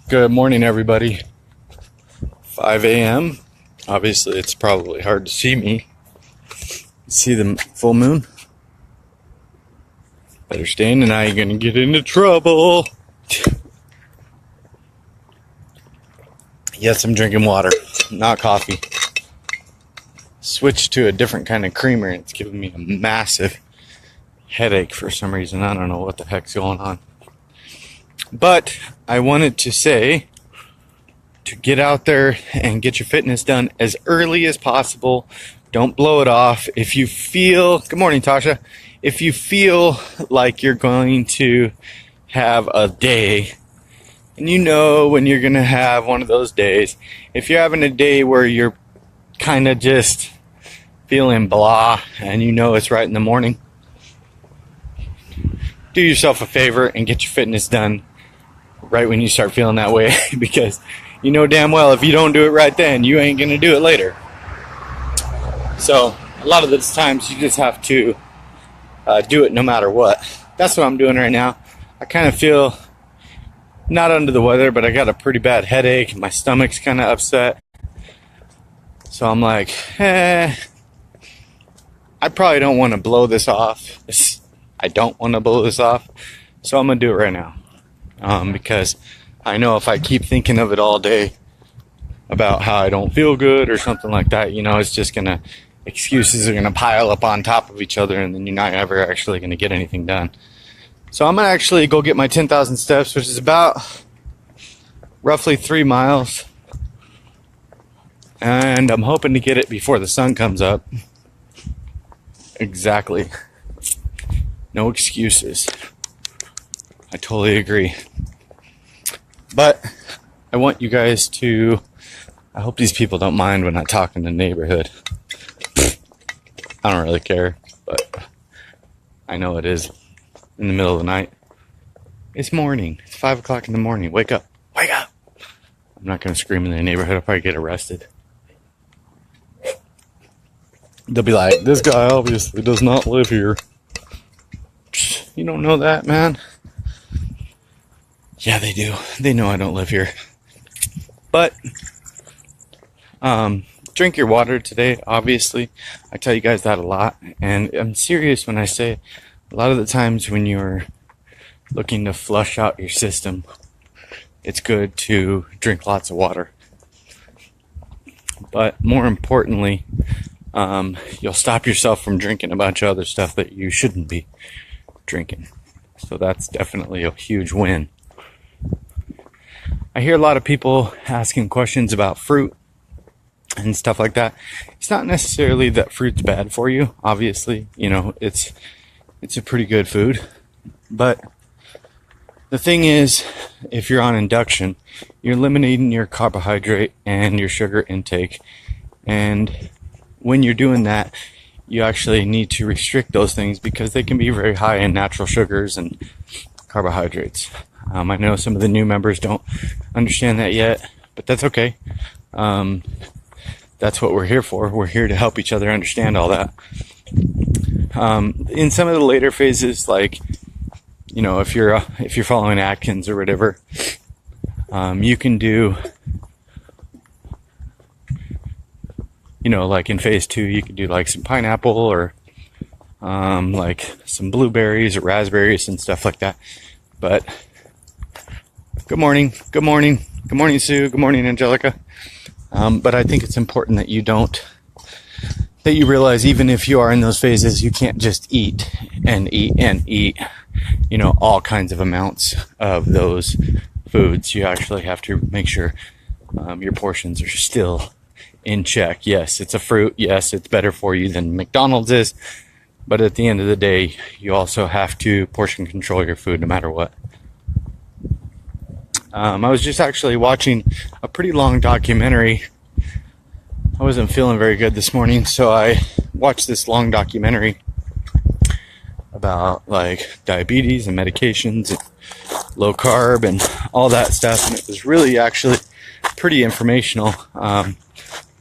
Good morning, everybody. 5 a.m. Obviously, it's probably hard to see me. See the full moon? Better stay in tonight, you're gonna get into trouble. Yes, I'm drinking water, not coffee. Switched to a different kind of creamer, and it's giving me a massive headache for some reason. I don't know what the heck's going on. But I wanted to say to get out there and get your fitness done as early as possible. Don't blow it off. If you feel, good morning, Tasha. If you feel like you're going to have a day, and you know when you're going to have one of those days, if you're having a day where you're kind of just feeling blah and you know it's right in the morning, do yourself a favor and get your fitness done right when you start feeling that way, because you know damn well if you don't do it right then, you ain't going to do it later. So a lot of the times you just have to do it no matter what. That's what I'm doing right now. I kind of feel not under the weather, but I got a pretty bad headache. My stomach's kind of upset. So I'm like, I probably don't want to blow this off. I don't want to blow this off. So I'm going to do it right now. Because I know if I keep thinking of it all day about how I don't feel good or something like that, you know, it's just gonna, excuses are gonna pile up on top of each other, and then you're not ever actually gonna get anything done. So I'm gonna actually go get my 10,000 steps, which is about roughly 3 miles, and I'm hoping to get it before the sun comes up. Exactly. No excuses. I totally agree. But I want you guys to, I hope these people don't mind when I talk in the neighborhood. I don't really care, but I know it is in the middle of the night. It's morning. It's 5 o'clock in the morning. Wake up. Wake up. I'm not going to scream in the neighborhood. I'll probably get arrested. They'll be like, this guy obviously does not live here. You don't know that, man. Yeah, they do. They know I don't live here. But, drink your water today, obviously. I tell you guys that a lot. And I'm serious when I say a lot of the times when you're looking to flush out your system, it's good to drink lots of water. But more importantly, you'll stop yourself from drinking a bunch of other stuff that you shouldn't be drinking. So that's definitely a huge win. I hear a lot of people asking questions about fruit and stuff like that. It's not necessarily that fruit's bad for you. Obviously, you know, it's a pretty good food. But the thing is, if you're on induction, you're eliminating your carbohydrate and your sugar intake. And when you're doing that, you actually need to restrict those things because they can be very high in natural sugars and carbohydrates. I know some of the new members don't understand that yet, but that's okay. That's what we're here for. We're here to help each other understand all that. In some of the later phases, like, you know, if you're following Atkins or whatever, you can do, you know, like in phase 2, you could do like some pineapple or like some blueberries or raspberries and stuff like that. But good morning, good morning, good morning, Sue, good morning, Angelica. But I think it's important that you realize even if you are in those phases, you can't just eat and eat and eat, you know, all kinds of amounts of those foods. You actually have to make sure your portions are still in check. Yes, it's a fruit. Yes, it's better for you than McDonald's is. But at the end of the day, you also have to portion control your food no matter what. I was just actually watching a pretty long documentary. I wasn't feeling very good this morning, so I watched this long documentary about like diabetes and medications and low carb and all that stuff, and it was really actually pretty informational. It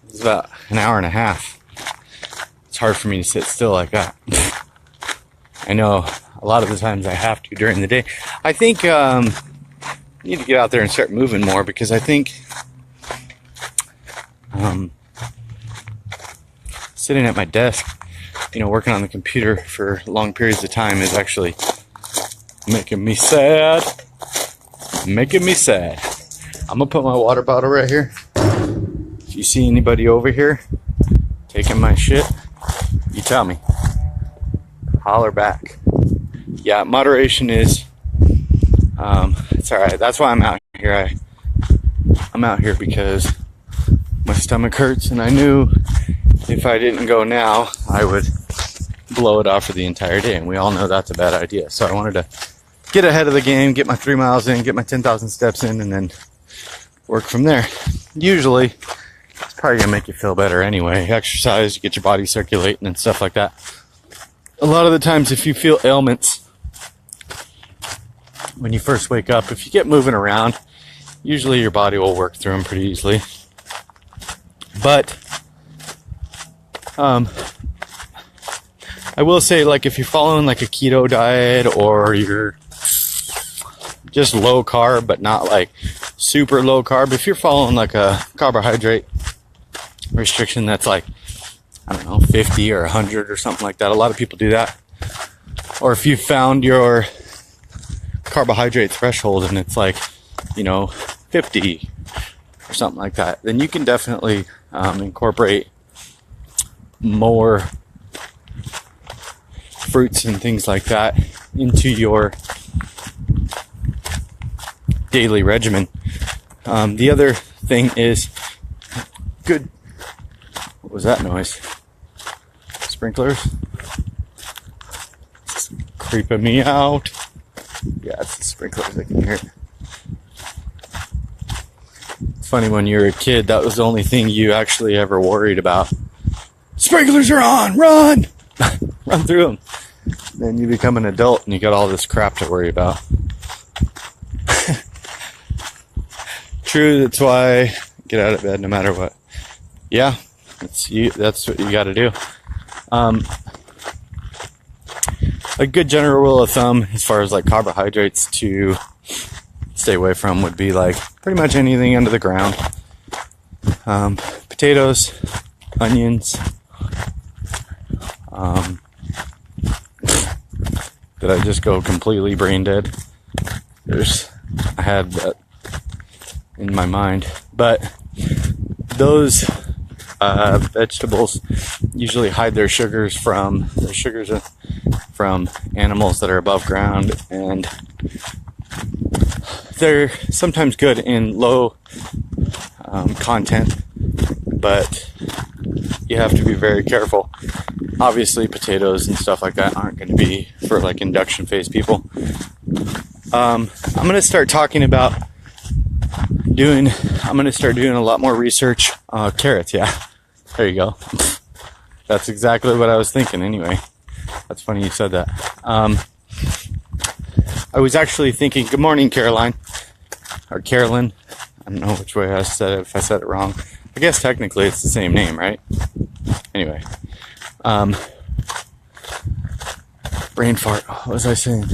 was about an hour and a half. It's hard for me to sit still like that. I know a lot of the times I have to during the day. I think need to get out there and start moving more, because I think sitting at my desk, working on the computer for long periods of time is actually making me sad. I'm gonna put my water bottle right here. If you see anybody over here taking my shit, you tell me. Holler back. Yeah, moderation is, it's alright. That's why I'm out here. I'm out here because my stomach hurts, and I knew if I didn't go now, I would blow it off for the entire day, and we all know that's a bad idea. So I wanted to get ahead of the game, get my 3 miles in, get my 10,000 steps in, and then work from there. Usually, it's probably going to make you feel better anyway. Exercise, you get your body circulating and stuff like that. A lot of the times, if you feel ailments when you first wake up, if you get moving around, usually your body will work through them pretty easily. But I will say, like, if you're following like a keto diet, or you're just low carb but not like super low carb, if you're following like a carbohydrate restriction that's like, I don't know, 50 or 100 or something like that, a lot of people do that. Or if you found your carbohydrate threshold and it's like, 50 or something like that, then you can definitely incorporate more fruits and things like that into your daily regimen. The other thing is good. What was that noise? Sprinklers? It's creeping me out. Yeah, it's the sprinklers. I can hear it. It's funny, when you were a kid, that was the only thing you actually ever worried about. Sprinklers are on! Run! Run through them. Then you become an adult and you got all this crap to worry about. True, that's why I get out of bed no matter what. Yeah, that's what you got to do. A good general rule of thumb as far as like carbohydrates to stay away from would be like pretty much anything under the ground. Potatoes, onions. Did I just go completely brain dead? I had that in my mind, but those vegetables usually hide their sugars from animals that are above ground, and they're sometimes good in low content, but you have to be very careful. Obviously, potatoes and stuff like that aren't going to be for like induction phase people. I'm going to start talking about doing a lot more research. Carrots, yeah. There you go. That's exactly what I was thinking anyway. That's funny you said that. I was actually thinking, good morning, Caroline. Or Carolyn. I don't know which way I said it, if I said it wrong. I guess technically it's the same name, right? Anyway. Brain fart. What was I saying?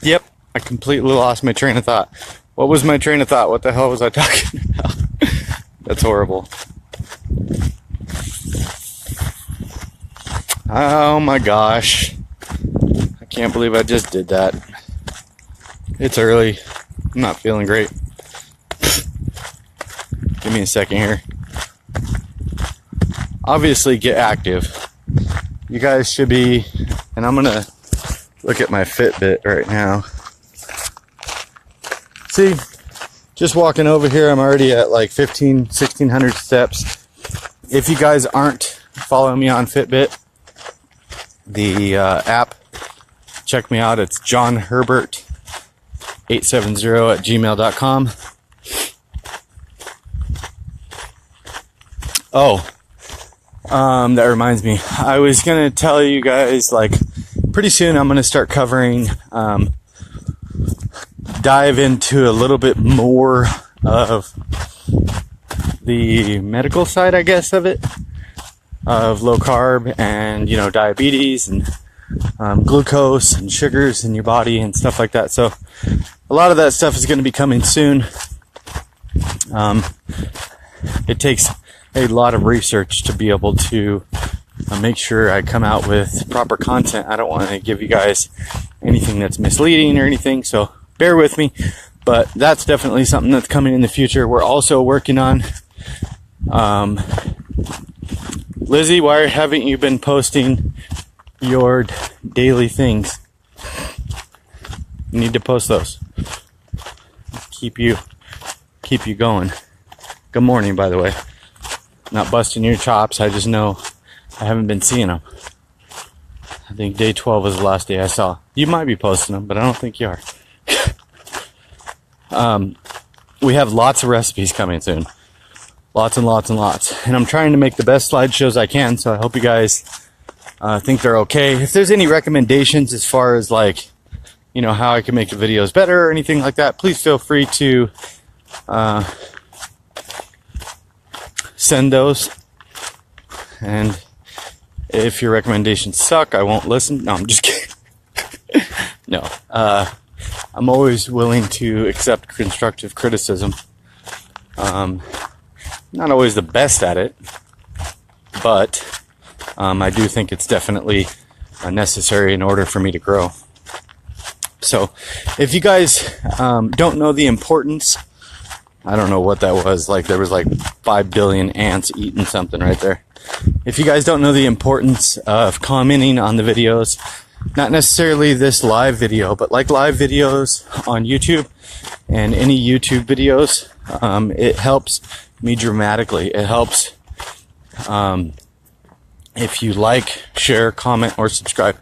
Yep, I completely lost my train of thought. What was my train of thought? What the hell was I talking about? That's horrible. Oh my gosh. I can't believe I just did that. It's early. I'm not feeling great. Give me a second here. Obviously, get active. You guys should be, and I'm gonna look at my Fitbit right now. See, just walking over here, I'm already at like 1,600 steps. If you guys aren't following me on Fitbit, the app, check me out. It's johnherbert870@gmail.com. Oh, that reminds me. I was going to tell you guys, like, pretty soon I'm going to start covering, dive into a little bit more of the medical side, I guess, of it, of low carb and, diabetes and glucose and sugars in your body and stuff like that. So a lot of that stuff is going to be coming soon. It takes a lot of research to be able to make sure I come out with proper content. I don't want to give you guys anything that's misleading or anything, so bear with me. But that's definitely something that's coming in the future. We're also working on Lizzie, why haven't you been posting your daily things? You need to post those. Keep you going. Good morning, by the way. Not busting your chops. I just know I haven't been seeing them. I think day 12 was the last day I saw. You might be posting them, but I don't think you are. We have lots of recipes coming soon. Lots and lots and lots. And I'm trying to make the best slideshows I can, so I hope you guys think they're okay. If there's any recommendations as far as like, you know, how I can make the videos better or anything like that, please feel free to send those. And if your recommendations suck, I won't listen. No, I'm just kidding. No. I'm always willing to accept constructive criticism. Not always the best at it, but I do think it's definitely necessary in order for me to grow. So if you guys don't know the importance, I don't know what that was, like there was like 5 billion ants eating something right there. If you guys don't know the importance of commenting on the videos, not necessarily this live video, but like live videos on YouTube and any YouTube videos, it helps me dramatically. It helps if you like, share, comment, or subscribe.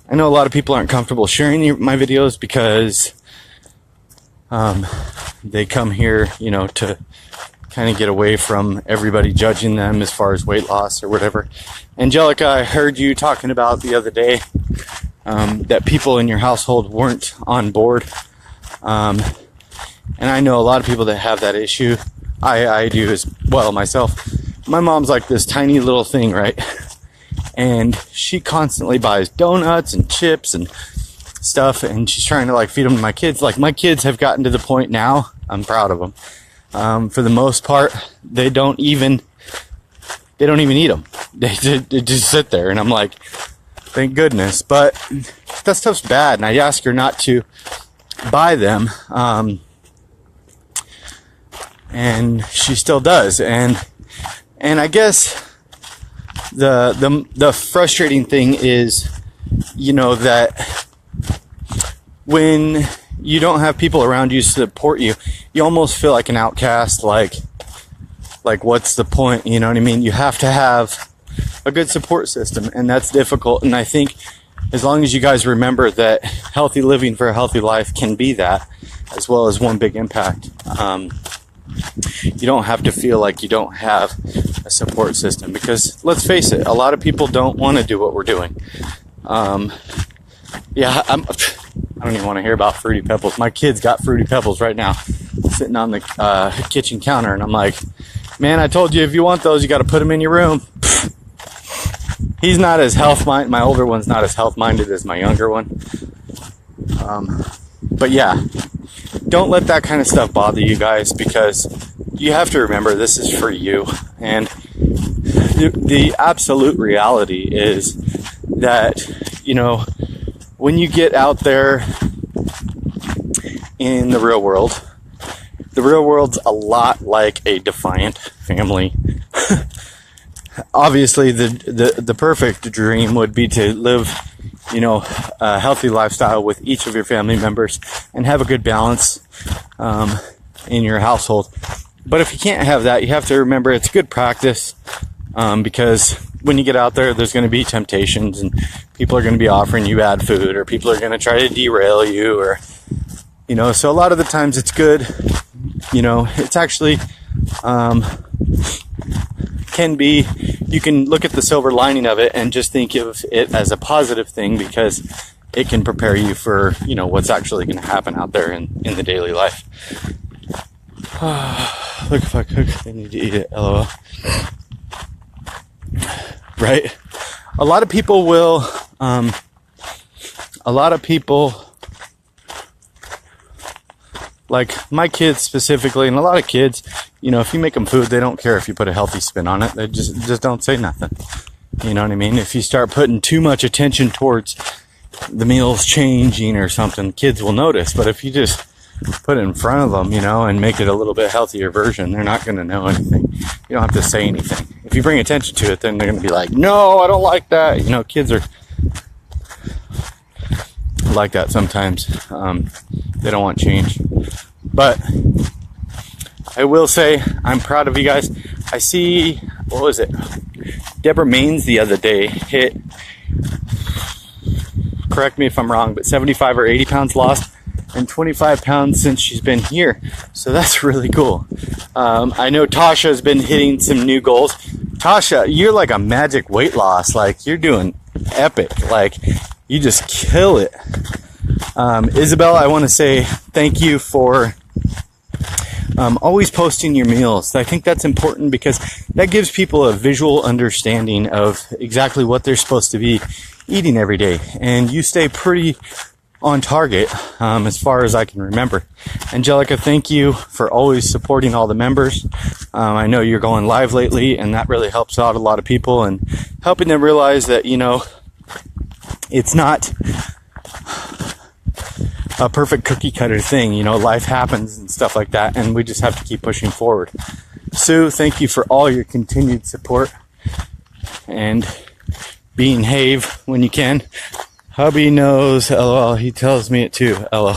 I know a lot of people aren't comfortable sharing my videos because they come here, you know, to kind of get away from everybody judging them as far as weight loss or whatever. Angelica, I heard you talking about the other day that people in your household weren't on board. And I know a lot of people that have that issue. I do as well myself. My mom's like this tiny little thing, right? And she constantly buys donuts and chips and stuff, and she's trying to like feed them to my kids. Like my kids have gotten to the point now, I'm proud of them. For the most part, they don't even eat them. They just sit there, and I'm like, thank goodness. But that stuff's bad, and I ask her not to buy them. And she still does. And I guess the frustrating thing is, you know, that when you don't have people around you to support you, you almost feel like an outcast, like what's the point? You know what I mean? You have to have a good support system, and that's difficult. And I think as long as you guys remember that healthy living for a healthy life can be that, as well as one big impact. You don't have to feel like you don't have a support system, because let's face it, a lot of people don't want to do what we're doing. Yeah, I don't even want to hear about Fruity Pebbles. My kid's got Fruity Pebbles right now sitting on the kitchen counter, and I'm like, man, I told you if you want those, you got to put them in your room. He's not as health-minded. My older one's not as health-minded as my younger one. But yeah, don't let that kind of stuff bother you guys, because you have to remember this is for you. And the absolute reality is that, you know, when you get out there in the real world's a lot like a defiant family. Obviously, the perfect dream would be to live, you know, a healthy lifestyle with each of your family members and have a good balance in your household. But if you can't have that, you have to remember it's good practice, because when you get out there, there's going to be temptations, and people are going to be offering you bad food, or people are going to try to derail you, or, you know, so a lot of the times it's good, you know, it's actually can be, you can look at the silver lining of it and just think of it as a positive thing, because it can prepare you for, you know, what's actually going to happen out there in the daily life. Look, if I cook, I need to eat it, LOL. Right? A lot of people will a lot of people, like my kids specifically, and a lot of kids, you know, if you make them food, they don't care if you put a healthy spin on it. They just don't say nothing. You know what I mean? If you start putting too much attention towards the meals changing or something, kids will notice. But if you just put it in front of them, you know, and make it a little bit healthier version, they're not going to know anything. You don't have to say anything. If you bring attention to it, then they're going to be like, no, I don't like that. You know, kids are like that sometimes. They don't want change. But I will say I'm proud of you guys. I see, what was it? Deborah Maines the other day hit, correct me if I'm wrong, but 75 or 80 pounds lost and 25 pounds since she's been here. So that's really cool. I know Tasha has been hitting some new goals. Tasha, you're like a magic weight loss. Like, you're doing epic. Like, you just kill it. Isabel, I want to say thank you for always posting your meals. I think that's important because that gives people a visual understanding of exactly what they're supposed to be eating every day. And you stay pretty on target as far as I can remember. Angelica, thank you for always supporting all the members. I know you're going live lately, and that really helps out a lot of people and helping them realize that, you know, it's not a perfect cookie cutter thing. You know, life happens and stuff like that, and we just have to keep pushing forward. Sue, thank you for all your continued support and being have when you can. Hubby knows, LOL. He tells me it too, LOL.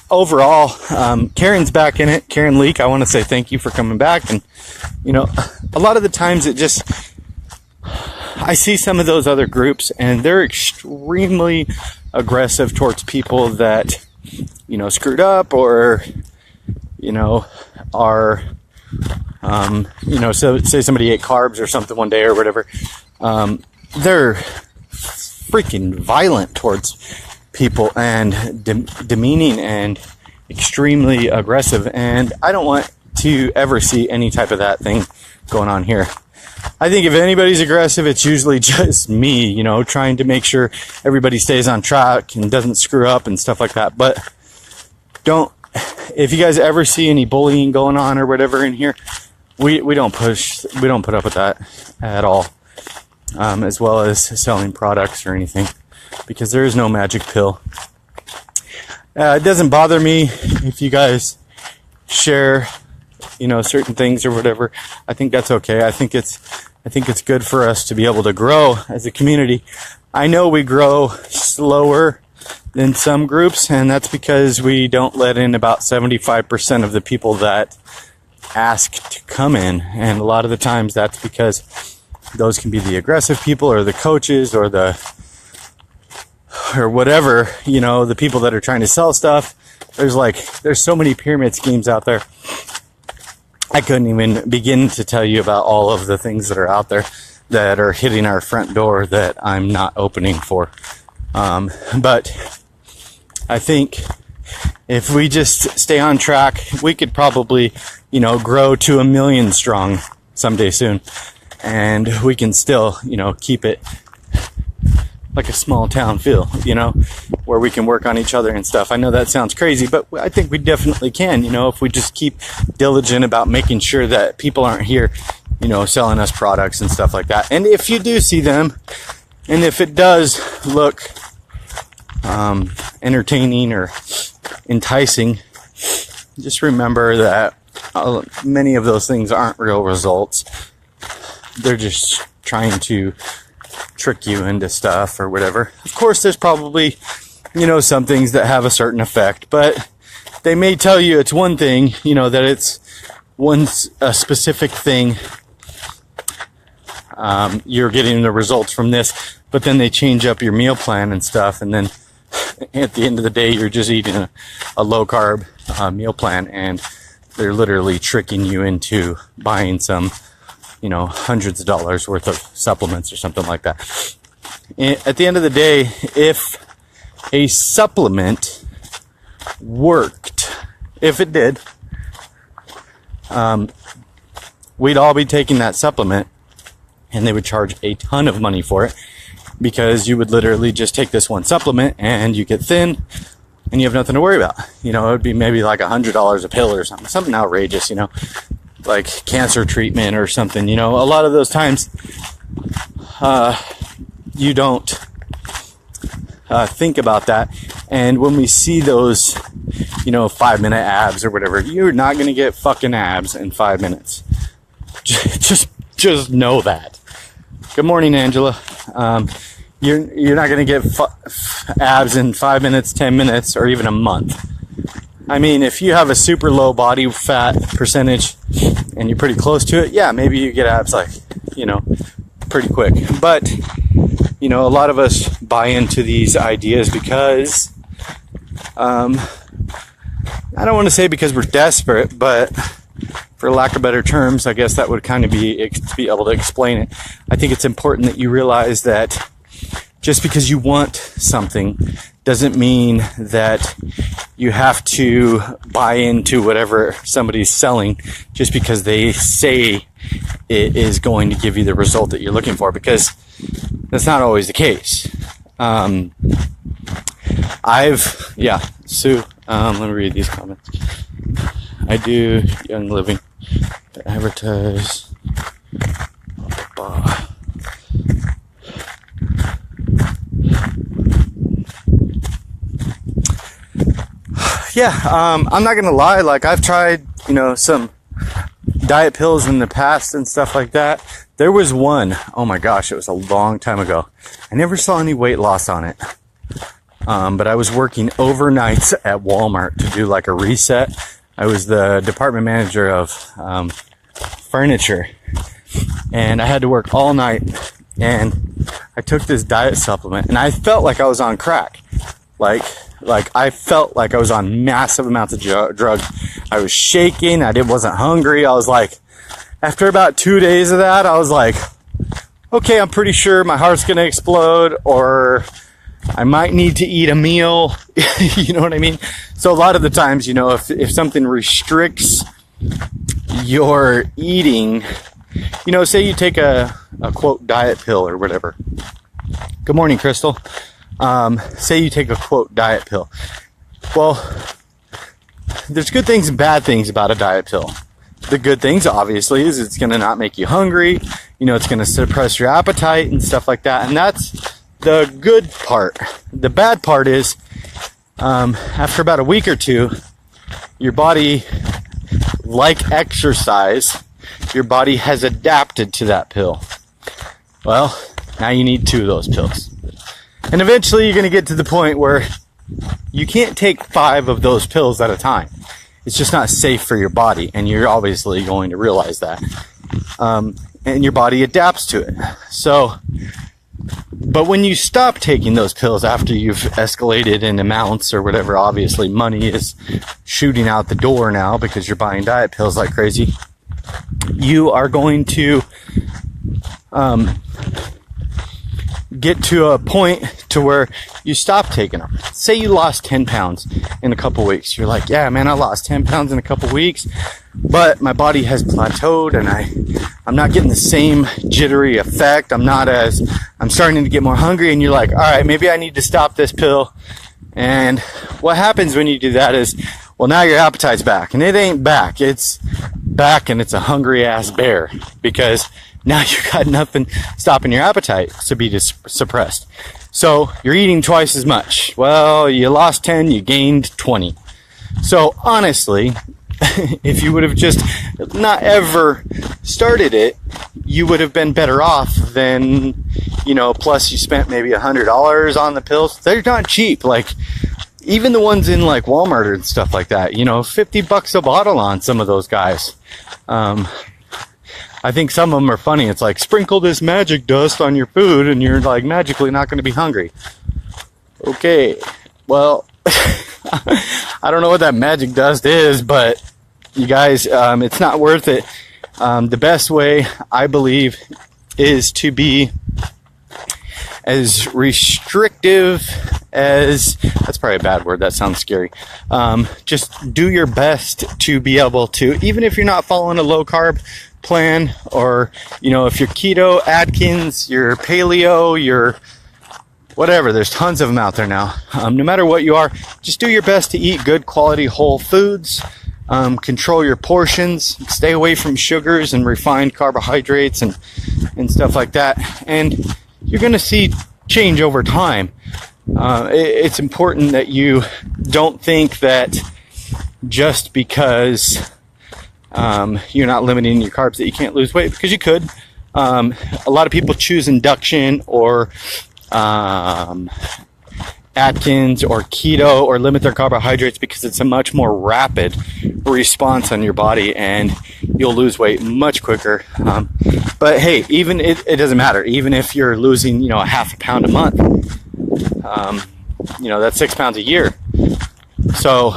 Overall, Karen's back in it. Karen Leak, I want to say thank you for coming back. And, you know, a lot of the times it just, I see some of those other groups and they're extremely aggressive towards people that, you know, screwed up or, you know, are, you know, so say somebody ate carbs or something one day or whatever. They're freaking violent towards people and demeaning and extremely aggressive. And I don't want to ever see any type of that thing going on here. I think if anybody's aggressive, it's usually just me, you know, trying to make sure everybody stays on track and doesn't screw up and stuff like that. But if you guys ever see any bullying going on or whatever in here, we don't put up with that at all. As well as selling products or anything, because there is no magic pill. It doesn't bother me if you guys share, you know, certain things or whatever. I think that's okay. I think it's good for us to be able to grow as a community. I know we grow slower than some groups, and that's because we don't let in about 75% of the people that ask to come in, and a lot of the times that's because those can be the aggressive people or the coaches or whatever, you know, the people that are trying to sell stuff. There's so many pyramid schemes out there. I couldn't even begin to tell you about all of the things that are out there that are hitting our front door that I'm not opening for. But I think if we just stay on track, we could probably, you know, grow to 1 million strong someday soon. And we can still, you know, keep it like a small town feel, you know, where we can work on each other and stuff. I know that sounds crazy, but I think we definitely can, you know, if we just keep diligent about making sure that people aren't here, you know, selling us products and stuff like that. And if you do see them, and if it does look entertaining or enticing, just remember that many of those things aren't real results. They're just trying to trick you into stuff or whatever. Of course, there's probably, you know, some things that have a certain effect, but they may tell you it's one thing, you know, that it's a specific thing. You're getting the results from this, but then they change up your meal plan and stuff. And then at the end of the day, you're just eating a low carb meal plan, and they're literally tricking you into buying some, you know, hundreds of dollars worth of supplements or something like that. At the end of the day, if a supplement worked, if it did, we'd all be taking that supplement and they would charge a ton of money for it. because you would literally just take this one supplement and you get thin and you have nothing to worry about. You know, it would be maybe like $100 a pill or something outrageous, you know, like cancer treatment or something. You know, a lot of those times you don't think about that. And when we see those, you know, 5-minute abs or whatever, you're not going to get fucking abs in 5 minutes. Just know that. Good morning, Angela. You're not going to get abs in 5 minutes, 10 minutes, or even a month. I mean, if you have a super low body fat percentage and you're pretty close to it, yeah, maybe you get abs like, you know, pretty quick. But, you know, a lot of us buy into these ideas because, I don't want to say because we're desperate, but for lack of better terms, I guess that would kind of be able to explain it. I think it's important that you realize that just because you want something doesn't mean that you have to buy into whatever somebody's selling just because they say it is going to give you the result that you're looking for, because that's not always the case. Sue, let me read these comments. I do Young Living, advertise. Yeah, I'm not gonna lie, like I've tried, you know, some diet pills in the past and stuff like that. There was one, oh my gosh, it was a long time ago. I never saw any weight loss on it. But I was working overnights at Walmart to do like a reset. I was the department manager of furniture, and I had to work all night, and I took this diet supplement, and I felt like I was on crack. Like I felt like I was on massive amounts of drugs. I was shaking. Wasn't hungry. I was like, after about 2 days of that, I was like, okay, I'm pretty sure my heart's going to explode, or I might need to eat a meal. You know what I mean? So a lot of the times, you know, if something restricts your eating, you know, say you take a quote diet pill or whatever. Good morning, Crystal. Say you take a quote diet pill. Well, there's good things and bad things about a diet pill. The good things, obviously, is it's going to not make you hungry. You know, it's going to suppress your appetite and stuff like that. And that's the good part. The bad part is, after about a week or two, your body, like exercise, your body has adapted to that pill. Well, now you need 2 of those pills. And eventually you're going to get to the point where you can't take 5 of those pills at a time. It's just not safe for your body, and you're obviously going to realize that. And your body adapts to it. So, but when you stop taking those pills after you've escalated in amounts or whatever, obviously money is shooting out the door now because you're buying diet pills like crazy. You are going to get to a point to where you stop taking them. Say you lost 10 pounds in a couple weeks. You're like, yeah, man, I lost 10 pounds in a couple weeks, but my body has plateaued and I'm not getting the same jittery effect. I'm starting to get more hungry, and you're like, all right, maybe I need to stop this pill. And what happens when you do that is, well, now your appetite's back, and it ain't back. It's back, and it's a hungry ass bear, because now you got nothing stopping your appetite to be suppressed. So you're eating twice as much. Well, you lost 10, you gained 20. So honestly, if you would have just not ever started it, you would have been better off than, you know, plus you spent maybe $100 on the pills. They're not cheap. Like, even the ones in like Walmart and stuff like that, you know, $50 a bottle on some of those guys. I think some of them are funny. It's like, sprinkle this magic dust on your food and you're like magically not going to be hungry. Okay, well, I don't know what that magic dust is, but you guys, it's not worth it. The best way, I believe, is to be as restrictive as, that's probably a bad word, that sounds scary. Just do your best to be able to, even if you're not following a low carb plan, or, you know, if you're keto, Atkins, you're paleo, you're, whatever. There's tons of them out there now. No matter what you are, just do your best to eat good quality whole foods. Control your portions. Stay away from sugars and refined carbohydrates and stuff like that. And you're going to see change over time. It's important that you don't think that just because you're not limiting your carbs that you can't lose weight, because you could. A lot of people choose induction or Atkins or keto or limit their carbohydrates because it's a much more rapid response on your body and you'll lose weight much quicker. But hey, even it doesn't matter. Even if you're losing, a half a pound a month, that's 6 pounds a year. So,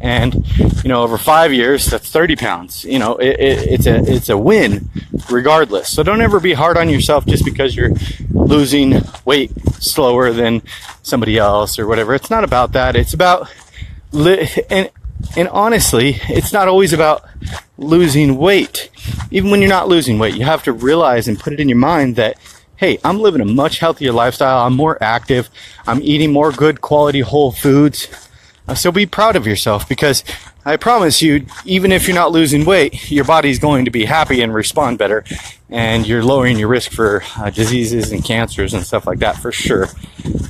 and, over 5 years, that's 30 pounds. It's a win regardless. So don't ever be hard on yourself just because you're losing weight slower than somebody else or whatever. It's not about that. It's about, and honestly, it's not always about losing weight. Even when you're not losing weight, you have to realize and put it in your mind that, hey, I'm living a much healthier lifestyle. I'm more active. I'm eating more good quality whole foods. So be proud of yourself, because I promise you, even if you're not losing weight, your body's going to be happy and respond better, and you're lowering your risk for diseases and cancers and stuff like that for sure,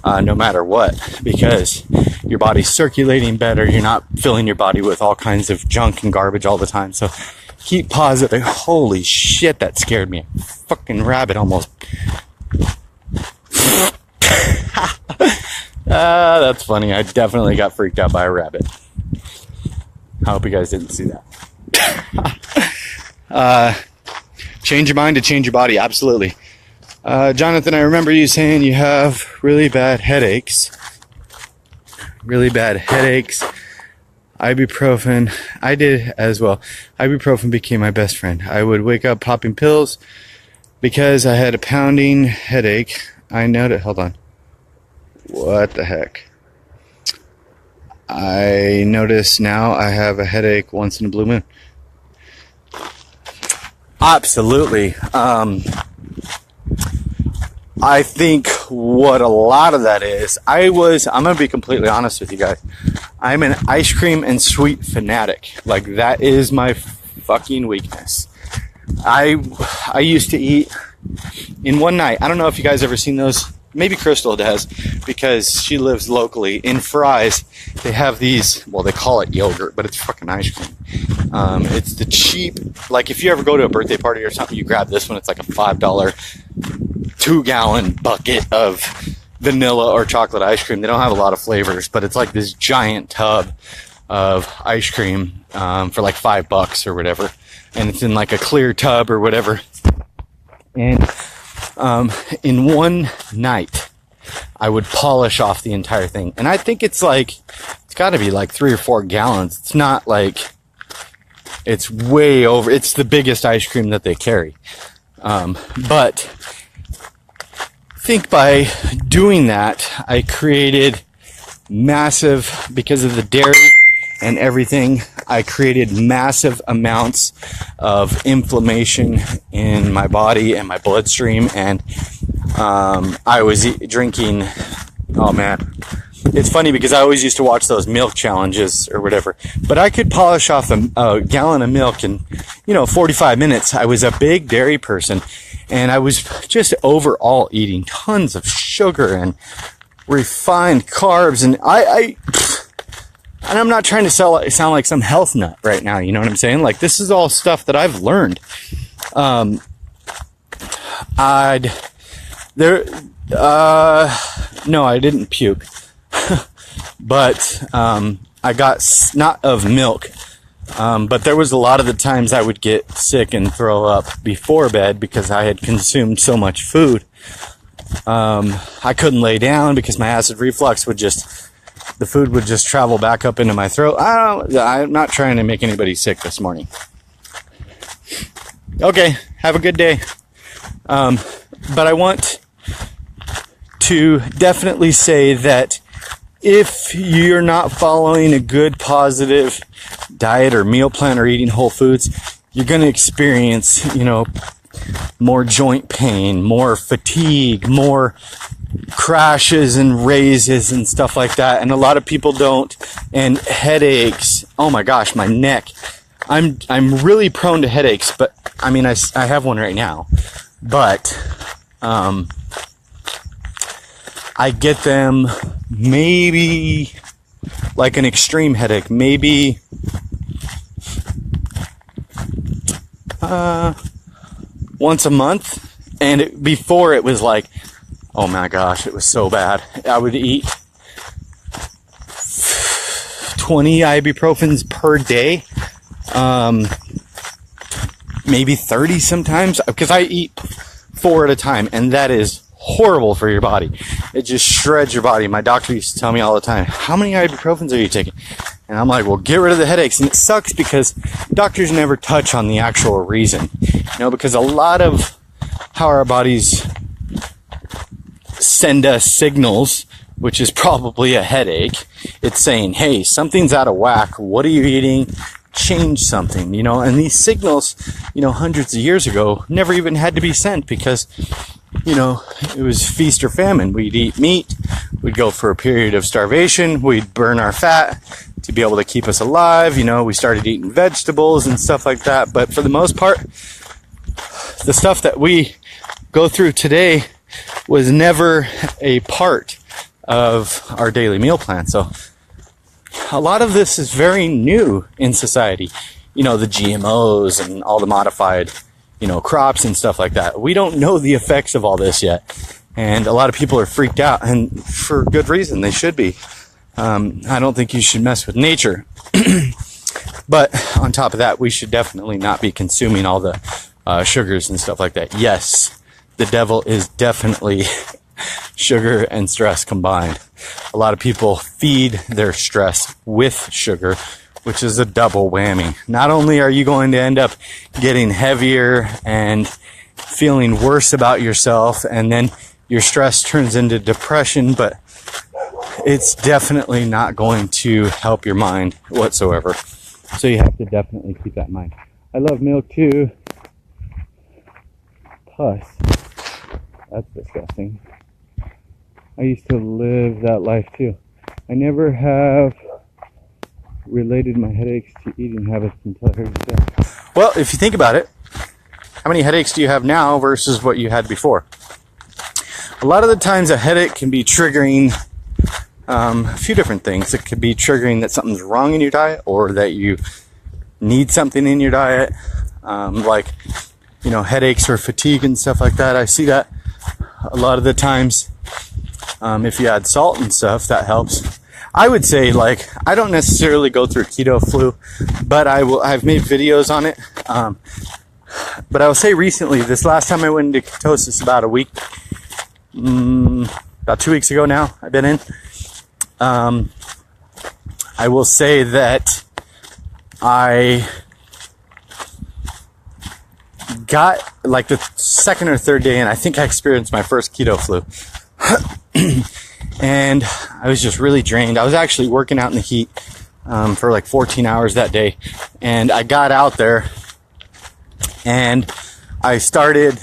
no matter what, because your body's circulating better. You're not filling your body with all kinds of junk and garbage all the time. So keep positive. Holy shit, that scared me. A fucking rabbit almost. That's funny. I definitely got freaked out by a rabbit. I hope you guys didn't see that. Change your mind to change your body. Absolutely. Jonathan, I remember you saying you have really bad headaches. Ibuprofen. I did as well. Ibuprofen became my best friend. I would wake up popping pills because I had a pounding headache. I noted. Hold on. What the heck? I notice now I have a headache once in a blue moon. Absolutely. I think what a lot of that is, I'm going to be completely honest with you guys. I'm an ice cream and sweet fanatic. Like, that is my fucking weakness. I used to eat in one night. I don't know if you guys ever seen those. Maybe Crystal does, because she lives locally. In Fry's, they have these, well, they call it yogurt, but it's fucking ice cream. It's the cheap, like if you ever go to a birthday party or something, you grab this one. It's like a $5 2-gallon bucket of vanilla or chocolate ice cream. They don't have a lot of flavors, but it's like this giant tub of ice cream for like $5 or whatever. And it's in like a clear tub or whatever. And in one night, I would polish off the entire thing. And I think it's got to be like 3 or 4 gallons. It's not like, it's way over. It's the biggest ice cream that they carry. But I think by doing that, I created massive, because of the dairy and everything, I created massive amounts of inflammation in my body and my bloodstream. And I was drinking, oh man, it's funny because I always used to watch those milk challenges or whatever, but I could polish off a gallon of milk in 45 minutes. I was a big dairy person, and I was just overall eating tons of sugar and refined carbs, and and I'm not trying to sound like some health nut right now, you know what I'm saying? Like, this is all stuff that I've learned. No, I didn't puke, but I got snot of milk. But there was a lot of the times I would get sick and throw up before bed because I had consumed so much food. I couldn't lay down because my acid reflux the food would just travel back up into my throat. I'm not trying to make anybody sick this morning. Okay, have a good day. But I want to definitely say that if you're not following a good, positive diet or meal plan or eating whole foods, you're going to experience, more joint pain, more fatigue, more crashes and raises and stuff like that, and a lot of people don't. And headaches, oh my gosh, my neck. I'm really prone to headaches, but I mean, I have one right now, but I get them maybe like an extreme headache, maybe once a month. And before it was like, oh my gosh, it was so bad. I would eat 20 ibuprofens per day, maybe 30 sometimes, because I eat 4 at a time, and that is horrible for your body. It just shreds your body. My doctor used to tell me all the time, how many ibuprofens are you taking? And I'm like, well, get rid of the headaches. And it sucks because doctors never touch on the actual reason, because a lot of how our bodies send us signals, which is probably a headache. It's saying, hey, something's out of whack. What are you eating? Change something, and these signals, hundreds of years ago never even had to be sent because, it was feast or famine. We'd eat meat. We'd go for a period of starvation. We'd burn our fat to be able to keep us alive. We started eating vegetables and stuff like that. But for the most part, the stuff that we go through today was never a part of our daily meal plan. So a lot of this is very new in society. The GMOs and all the modified, crops and stuff like that. We don't know the effects of all this yet. And a lot of people are freaked out, and for good reason. They should be. I don't think you should mess with nature. But on top of that, we should definitely not be consuming all the sugars and stuff like that. Yes, the devil is definitely sugar and stress combined. A lot of people feed their stress with sugar, which is a double whammy. Not only are you going to end up getting heavier and feeling worse about yourself, and then your stress turns into depression, but it's definitely not going to help your mind whatsoever. So you have to definitely keep that in mind. I love milk too. Pus. That's disgusting. I used to live that life too. I never have related my headaches to eating habits until I heard you say. Well, if you think about it, how many headaches do you have now versus what you had before? A lot of the times a headache can be triggering a few different things. It could be triggering that something's wrong in your diet, or that you need something in your diet, like headaches or fatigue and stuff like that. I see that a lot of the times. If you add salt and stuff, that helps. I would say, I don't necessarily go through keto flu, but I've made videos on it. But I will say recently, this last time I went into ketosis about about 2 weeks ago now, I've been in. I will say that I got the second or third day, and I think I experienced my first keto flu. And I was just really drained. I was actually working out in the heat for 14 hours that day. And I got out there and I started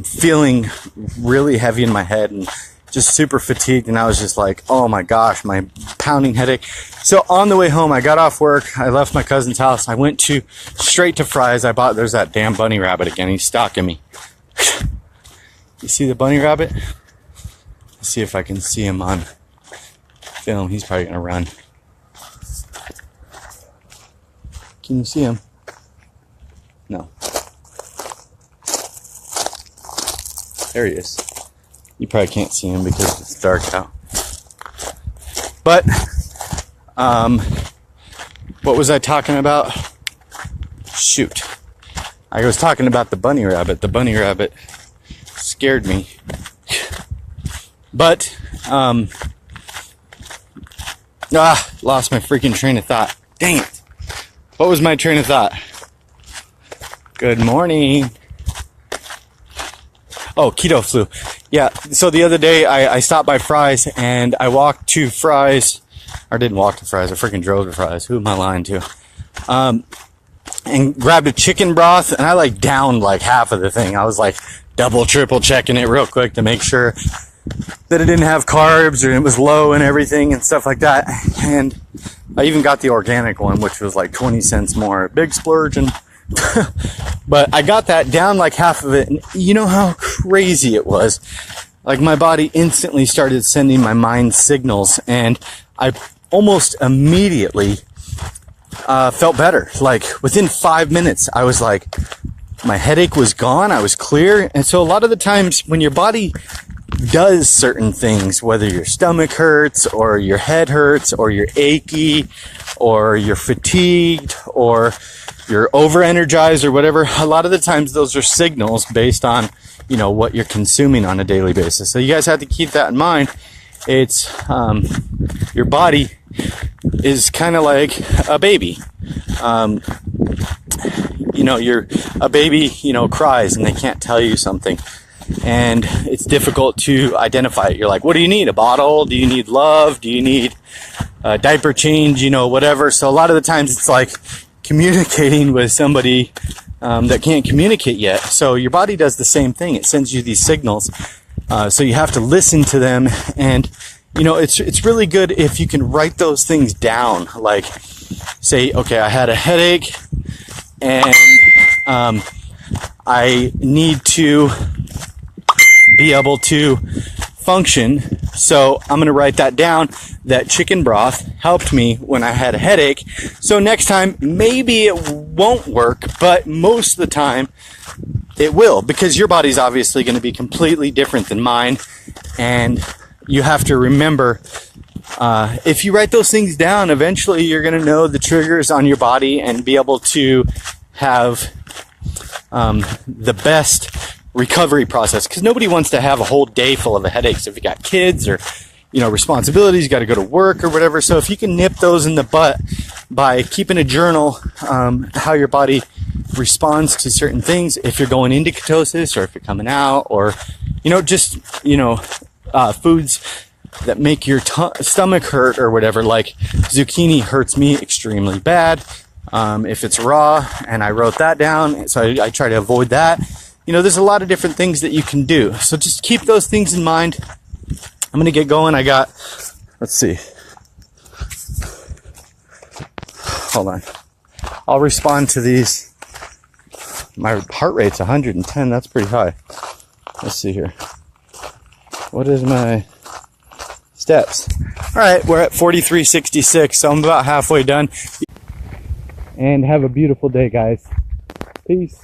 feeling really heavy in my head and just super fatigued. And I was just like, oh my gosh, my pounding headache. So on the way home, I got off work. I left my cousin's house. I went straight to Fry's. There's that damn bunny rabbit again. He's stalking me. You see the bunny rabbit? Let's see if I can see him on film. He's probably gonna run. Can you see him? No. There he is. You probably can't see him because it's dark out. But, what was I talking about? Shoot. I was talking about the bunny rabbit. The bunny rabbit scared me. But, lost my freaking train of thought. Dang it. What was my train of thought? Good morning. Oh, keto flu. Yeah, so the other day I stopped by Fry's and I walked to Fry's. Or didn't walk to Fry's, I freaking drove to Fry's. Who am I lying to? and grabbed a chicken broth, and I like downed like half of the thing. I was like double, triple checking it real quick to make sure that it didn't have carbs or it was low and everything and stuff like that. And I even got the organic one, which was like 20 cents more. Big splurge. And but I got that down like half of it, and you know how crazy it was. Like my body instantly started sending my mind signals, and I almost immediately felt better. Like within 5 minutes, I was like, my headache was gone. I was clear. And so a lot of the times when your body does certain things, whether your stomach hurts or your head hurts or you're achy or you're fatigued or you're over energized or whatever, a lot of the times those are signals based on, you know, what you're consuming on a daily basis. So you guys have to keep that in mind. It's your body is kind of like a baby. You know, a baby, you know, cries and they can't tell you something. And it's difficult to identify it. You're like, what do you need? A bottle? Do you need love? Do you need a diaper change? You know, whatever. So a lot of the times it's like communicating with somebody that can't communicate yet. So your body does the same thing. It sends you these signals. So you have to listen to them. And, you know, it's really good if you can write those things down. Like, say, okay, I had a headache and I need to be able to function. So I'm going to write that down. That chicken broth helped me when I had a headache. So next time, maybe it won't work, but most of the time it will, because your body's obviously going to be completely different than mine. And you have to remember, if you write those things down, eventually you're going to know the triggers on your body and be able to have the best recovery process, because nobody wants to have a whole day full of headaches. If you got kids or, you know, responsibilities, you got to go to work or whatever. So if you can nip those in the butt by keeping a journal, how your body responds to certain things, if you're going into ketosis or if you're coming out, or, you know, just, you know, foods that make your stomach hurt or whatever, like zucchini hurts me extremely bad. If it's raw, and I wrote that down, so I try to avoid that. You know, there's a lot of different things that you can do. So just keep those things in mind. I'm going to get going. Let's see. Hold on. I'll respond to these. My heart rate's 110. That's pretty high. Let's see here. What is my steps? All right, we're at 4366, so I'm about halfway done. And have a beautiful day, guys. Peace.